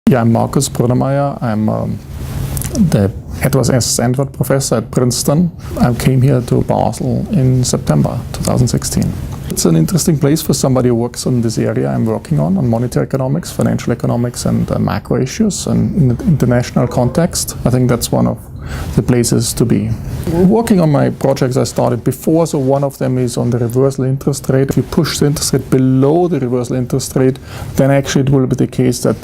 Yeah, I'm Markus Brunnermeier. I'm the Edward S. Sandford professor at Princeton. I came here to Basel in September 2016. It's an interesting place for somebody who works on this area I'm working on monetary economics, financial economics, and macro issues, and in the international context. I think that's one of the places to be. Working on my projects I started before, so one of them is on the reversal interest rate. If you push the interest rate below the reversal interest rate, then actually it will be the case that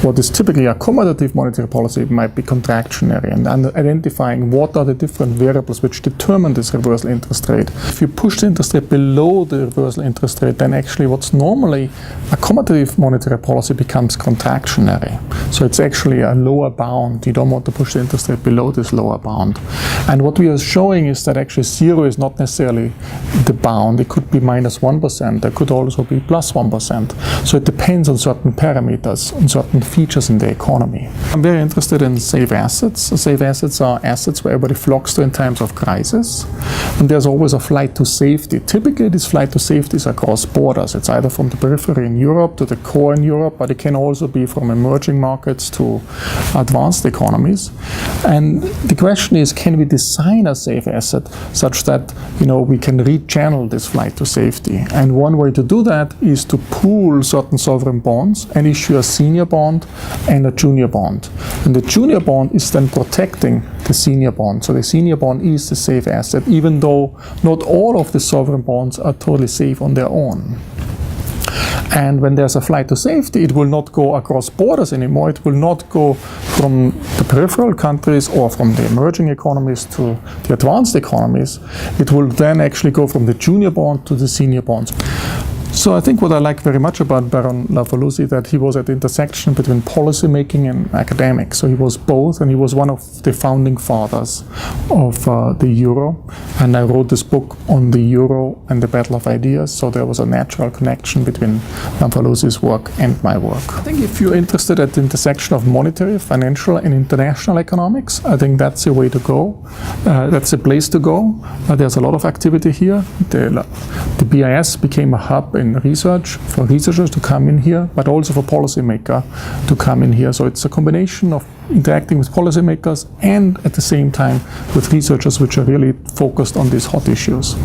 what is typically accommodative monetary policy might be contractionary, and identifying what are the different variables which determine this reversal interest rate. If you push the interest rate below the reversal interest rate, then actually what's normally accommodative monetary policy becomes contractionary. So it's actually a lower bound. You don't want to push the interest rate below this lower bound. And what we are showing is that actually zero is not necessarily the bound. It could be -1%. There could also be +1%. So it depends on certain parameters, on certain features in the economy. I'm very interested in safe assets. Safe assets are assets where everybody flocks to in times of crisis. And there's always a flight to safety. Typically this flight to safety is across borders. It's either from the periphery in Europe to the core in Europe, but it can also be from emerging markets to advanced economies. And the question is, can we design a safe asset such that we can rechannel this flight to safety? And one way to do that is to pool certain sovereign bonds and issue a senior bond and a junior bond. And the junior bond is then protecting the senior bond. So the senior bond is the safe asset, even though not all of the sovereign bonds are totally safe on their own. And when there's a flight to safety, it will not go across borders anymore. It will not go from the peripheral countries or from the emerging economies to the advanced economies. It will then actually go from the junior bond to the senior bonds. So I think what I like very much about Baron Lamfalussy, that he was at the intersection between policy making and academics. So he was both, and he was one of the founding fathers of the euro. And I wrote this book on the euro and the battle of ideas. So there was a natural connection between Lamfalussy's work and my work. I think if you're interested at the intersection of monetary, financial, and international economics, I think that's the way to go. That's the place to go. There's a lot of activity here. The BIS became a hub in research for researchers to come in here, but also for policymakers to come in here. So it's a combination of interacting with policymakers and at the same time with researchers which are really focused on these hot issues.